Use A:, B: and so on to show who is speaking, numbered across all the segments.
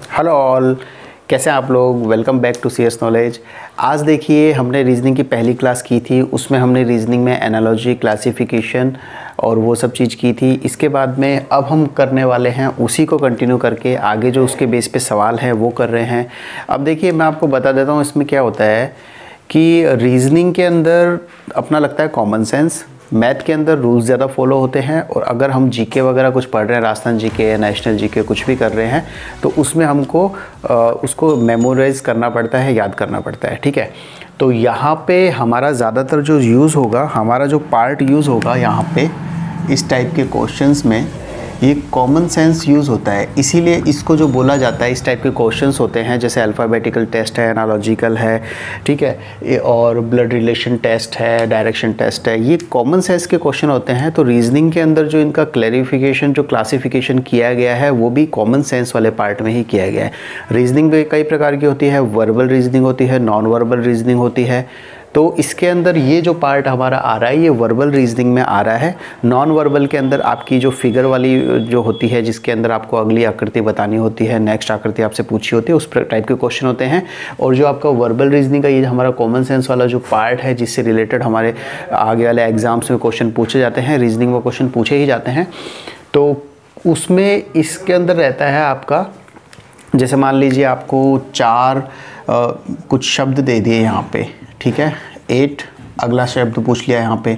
A: Hello all, कैसे हैं आप लोग। Welcome back to C S knowledge. आज देखिए, हमने रीजनिंग की पहली क्लास की थी, उसमें हमने रीजनिंग में एनालॉजी, क्लासिफिकेशन और वो सब चीज़ की थी। इसके बाद में अब हम करने वाले हैं उसी को कंटिन्यू करके आगे जो उसके बेस पे सवाल हैं वो कर रहे हैं। अब देखिए, मैं आपको बता देता हूँ इसमें क्या होता है कि रीजनिंग के अंदर अपना लगता है कॉमन सेंस, मैथ के अंदर रूल्स ज़्यादा फॉलो होते हैं, और अगर हम जीके वगैरह कुछ पढ़ रहे हैं, राजस्थान जीके या नेशनल जीके कुछ भी कर रहे हैं, तो उसमें हमको उसको मेमोराइज करना पड़ता है, याद करना पड़ता है। ठीक है, तो यहाँ पे हमारा ज़्यादातर जो यूज़ होगा, हमारा जो पार्ट यूज़ होगा यहाँ पे इस टाइप के क्वेश्चंस में, ये कॉमन सेंस यूज़ होता है। इसीलिए इसको जो बोला जाता है, इस टाइप के क्वेश्चंस होते हैं जैसे अल्फ़ाबेटिकल टेस्ट है, एनालॉजिकल है, ठीक है, और ब्लड रिलेशन टेस्ट है, डायरेक्शन टेस्ट है, ये कॉमन सेंस के क्वेश्चन होते हैं। तो रीजनिंग के अंदर जो इनका क्लैरिफिकेशन, जो क्लासिफिकेशन किया गया है, वो भी कॉमन सेंस वाले पार्ट में ही किया गया है। रीजनिंग भी कई प्रकार की होती है, वर्बल रीजनिंग होती है, नॉन वर्बल रीजनिंग होती है। तो इसके अंदर ये जो पार्ट हमारा आ रहा है, ये वर्बल रीजनिंग में आ रहा है। नॉन वर्बल के अंदर आपकी जो फिगर वाली जो होती है, जिसके अंदर आपको अगली आकृति बतानी होती है, नेक्स्ट आकृति आपसे पूछी होती है, उस टाइप के क्वेश्चन होते हैं। और जो आपका वर्बल रीजनिंग का ये हमारा कॉमन सेंस वाला जो पार्ट है, जिससे रिलेटेड हमारे आगे वाले एग्जाम्स में क्वेश्चन पूछे जाते हैं, रीजनिंग में क्वेश्चन पूछे ही जाते हैं। तो उसमें इसके अंदर रहता है आपका, जैसे मान लीजिए आपको चार कुछ शब्द दे दिए यहाँ पे, ठीक है, 8 अगला शब्द पूछ लिया यहाँ पे,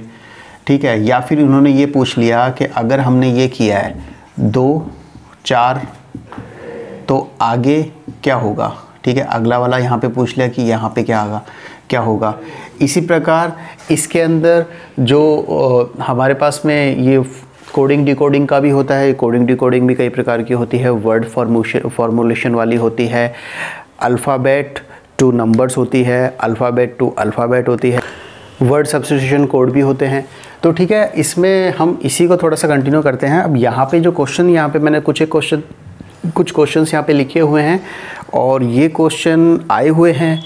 A: ठीक है, या फिर उन्होंने ये पूछ लिया कि अगर हमने ये किया है 2 4 तो आगे क्या होगा, ठीक है, अगला वाला यहाँ पे पूछ लिया कि यहाँ पे क्या होगा। इसी प्रकार इसके अंदर जो हमारे पास में ये कोडिंग डिकोडिंग का भी होता है। कोडिंग डिकोडिंग भी कई प्रकार की होती है, वर्ड फॉर्मुलेशन वाली होती है, अल्फ़ाबेट टू नंबर्स होती है, अल्फ़ाबेट टू अल्फ़ाबेट होती है, वर्ड सब्स्टिट्यूशन कोड भी होते हैं। तो ठीक है, इसमें हम इसी को थोड़ा सा कंटिन्यू करते हैं। अब यहाँ पे जो क्वेश्चन, यहाँ पे मैंने कुछ क्वेश्चंस यहाँ पे लिखे हुए हैं, और ये क्वेश्चन आए हुए हैं,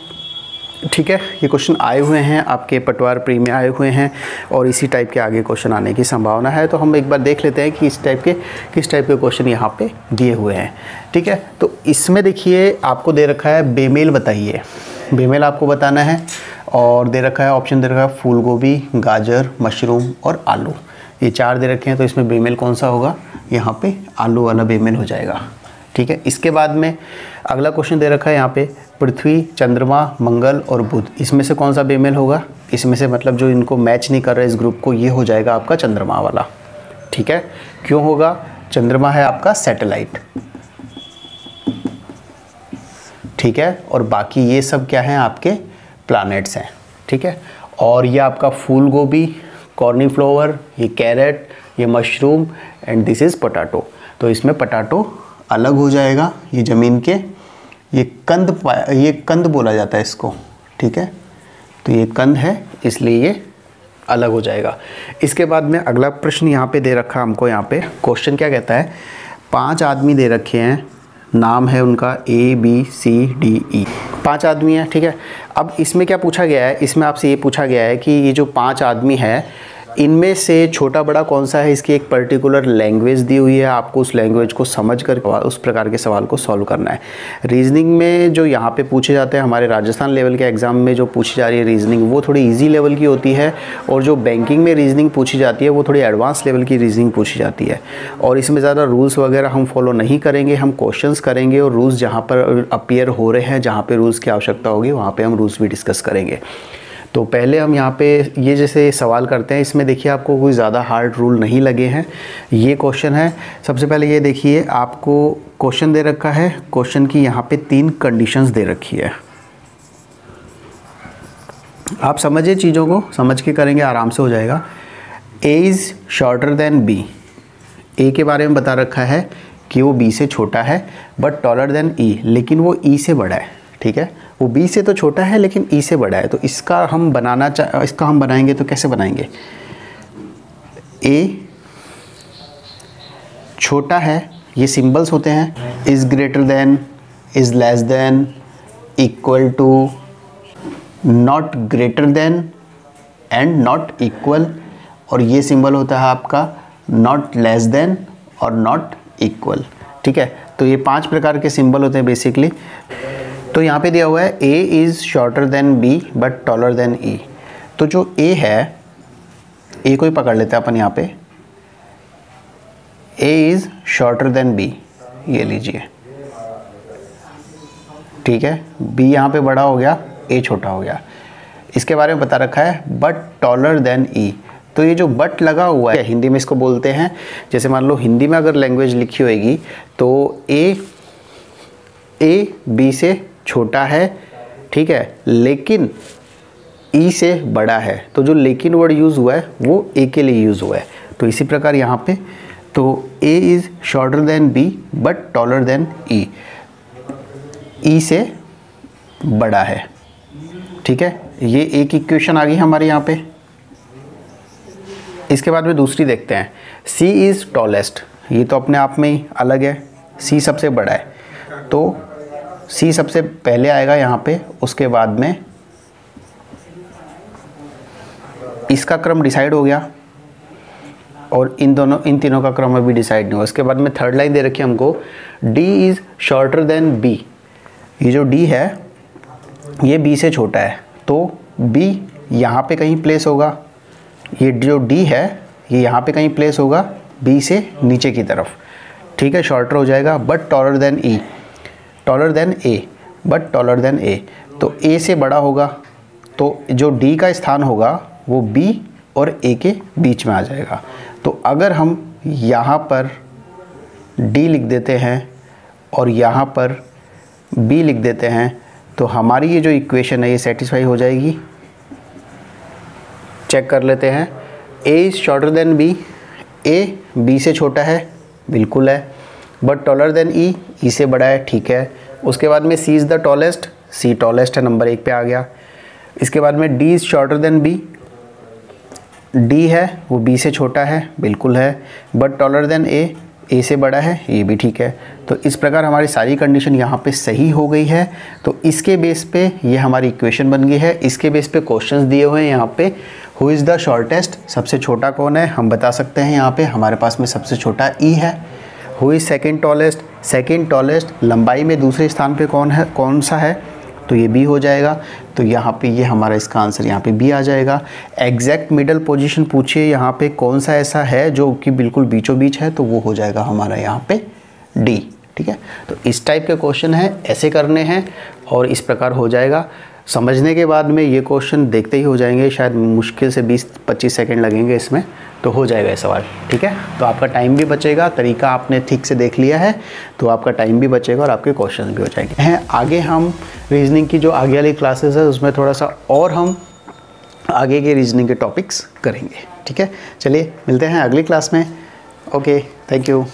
A: ठीक है, ये क्वेश्चन आए हुए हैं आपके पटवार प्री में आए हुए हैं, और इसी टाइप के आगे क्वेश्चन आने की संभावना है। तो हम एक बार देख लेते हैं कि किस टाइप के क्वेश्चन यहाँ पे दिए हुए हैं। ठीक है, तो इसमें देखिए आपको दे रखा है बेमेल बताइए, बेमेल आपको बताना है, और दे रखा है ऑप्शन दे रखा है फूल गोभी, गाजर, मशरूम और आलू। ये 4 दे रखे हैं, तो इसमें बेमेल कौन सा होगा, यहाँ पे आलू वाला बेमेल हो जाएगा। ठीक है, इसके बाद में अगला क्वेश्चन दे रखा है यहाँ पे पृथ्वी, चंद्रमा, मंगल और बुध, इसमें से कौन सा बेमेल होगा। इसमें से मतलब जो इनको मैच नहीं कर रहा है इस ग्रुप को, ये हो जाएगा आपका चंद्रमा वाला। ठीक है, क्यों होगा, चंद्रमा है आपका सैटेलाइट, ठीक है, और बाकी ये सब क्या हैं, आपके प्लैनेट्स हैं। ठीक है, और ये आपका फूल गोभी, कॉर्नफ्लावर, ये कैरेट, ये mushroom, and this is potato. तो इसमें पोटैटो अलग हो जाएगा, ये ज़मीन के, ये कंद बोला जाता है इसको। ठीक है, तो ये कंद है, इसलिए ये अलग हो जाएगा। इसके बाद में अगला प्रश्न यहाँ पे दे रखा हमको, यहाँ पे क्वेश्चन क्या कहता है, 5 आदमी दे रखे हैं, नाम है उनका ABCDE, 5 आदमी हैं। ठीक है, अब इसमें क्या पूछा गया है, इसमें आपसे ये पूछा गया है कि ये जो 5 आदमी है, इनमें से छोटा बड़ा कौन सा है, इसकी एक पर्टिकुलर लैंग्वेज दी हुई है, आपको उस लैंग्वेज को समझ कर उस प्रकार के सवाल को सॉल्व करना है। रीजनिंग में जो यहाँ पे पूछे जाते हैं, हमारे राजस्थान लेवल के एग्ज़ाम में जो पूछी जा रही है रीजनिंग, वो थोड़ी इजी लेवल की होती है, और जो बैंकिंग में रीजनिंग पूछी जाती है वो थोड़ी एडवांस लेवल की रीजनिंग पूछी जाती है। और इसमें ज़्यादा रूल्स वगैरह हम फॉलो नहीं करेंगे, हम क्वेश्चंस करेंगे, और रूल्स जहाँ पर अपीयर हो रहे हैं, जहाँ पर रूल्स की आवश्यकता होगी, वहाँ पर हम रूल्स भी डिस्कस करेंगे। तो पहले हम यहाँ पे ये जैसे सवाल करते हैं, इसमें देखिए आपको कोई ज़्यादा हार्ड रूल नहीं लगे हैं। ये क्वेश्चन है, सबसे पहले ये देखिए आपको क्वेश्चन दे रखा है, क्वेश्चन की यहाँ पे 3 कंडीशंस दे रखी है। आप समझिए, चीज़ों को समझ के करेंगे आराम से हो जाएगा। A is shorter than B, A के बारे में बता रखा है कि वो B से छोटा है, बट टॉलर देन E, लेकिन वो E से बड़ा है। ठीक है, वो B से तो छोटा है लेकिन E से बड़ा है। तो इसका हम बनाएंगे तो कैसे बनाएंगे, A छोटा है, ये सिंबल्स होते हैं, is greater than, is less than, equal to, not greater than and not equal, और ये सिंबल होता है आपका नॉट लेस देन और नॉट इक्वल। ठीक है, तो ये 5 प्रकार के सिंबल होते हैं बेसिकली। तो यहाँ पे दिया हुआ है A is shorter than B but taller than E। तो जो A है, A को ही पकड़ लेते हैं अपन यहाँ पे। A is shorter than B, ये लीजिए, ठीक है। B यहाँ पे बड़ा हो गया, A छोटा हो गया। इसके बारे में बता रखा है बट टॉलर देन E। तो ये जो बट लगा हुआ है, हिंदी में इसको बोलते हैं, जैसे मान लो हिंदी में अगर लैंग्वेज लिखी होगी तो A B से छोटा है, ठीक है, लेकिन E से बड़ा है। तो जो लेकिन वर्ड यूज़ हुआ है वो A के लिए यूज़ हुआ है। तो इसी प्रकार यहाँ पे तो A is shorter than B but taller than E, E से बड़ा है, ठीक है। ये एक इक्वेशन आ गई हमारे यहाँ पे। इसके बाद में दूसरी देखते हैं, C इज़ टॉलेस्ट। ये तो अपने आप में ही अलग है, C सबसे बड़ा है, तो C सबसे पहले आएगा यहाँ पे। उसके बाद में इसका क्रम डिसाइड हो गया और इन तीनों का क्रम अभी डिसाइड नहीं हुआ। उसके बाद में थर्ड लाइन दे रखी है हमको, D is shorter than B। ये जो D है ये B से छोटा है, तो B यहाँ पे कहीं प्लेस होगा। ये जो D है ये यहाँ पे कहीं प्लेस होगा B से नीचे की तरफ, ठीक है, शॉर्टर हो जाएगा। But taller than E, taller than A, but taller than A, तो A से बड़ा होगा, तो जो D का स्थान होगा वो B और A के बीच में आ जाएगा। तो अगर हम यहाँ पर D लिख देते हैं और यहाँ पर B लिख देते हैं तो हमारी ये जो इक्वेशन है ये सेटिस्फाई हो जाएगी। चेक कर लेते हैं, A is shorter than B, A B से छोटा है, बिल्कुल है। But taller than E, E से बड़ा है, ठीक है। उसके बाद में C is the tallest, C tallest है, नंबर 1 पे आ गया। इसके बाद में D is shorter than B, D है वो B से छोटा है, बिल्कुल है। बट टॉलर देन A से बड़ा है, ये भी ठीक है। तो इस प्रकार हमारी सारी कंडीशन यहाँ पे सही हो गई है। तो इसके बेस पे ये हमारी इक्वेशन बन गई है। इसके बेस पे क्वेश्चंस दिए हुए हैं यहाँ पे, हु इज़ द शॉर्टेस्ट, सबसे छोटा कौन है, हम बता सकते हैं यहाँ पे हमारे पास में सबसे छोटा E है। हु इज़ सेकेंड टॉलेस्ट, लंबाई में दूसरे स्थान पे कौन सा है, तो ये B हो जाएगा। तो यहाँ पे ये हमारा इसका आंसर यहाँ पे B आ जाएगा। एग्जैक्ट मिडल पोजीशन पूछिए यहाँ पे कौन सा ऐसा है जो कि बिल्कुल बीचों बीच है, तो वो हो जाएगा हमारा यहाँ पे D, ठीक है। तो इस टाइप के क्वेश्चन हैं, ऐसे करने हैं और इस प्रकार हो जाएगा। समझने के बाद में ये क्वेश्चन देखते ही हो जाएंगे, शायद मुश्किल से 20-25 सेकंड लगेंगे इसमें, तो हो जाएगा ये सवाल, ठीक है। तो आपका टाइम भी बचेगा, तरीका आपने ठीक से देख लिया है तो आपका टाइम भी बचेगा और आपके क्वेश्चन भी हो जाएंगे। हैं आगे हम रीजनिंग की जो आगे वाली क्लासेस है उसमें थोड़ा सा और हम आगे के रीजनिंग के टॉपिक्स करेंगे, ठीक है। चलिए मिलते हैं अगली क्लास में। Okay, thank you.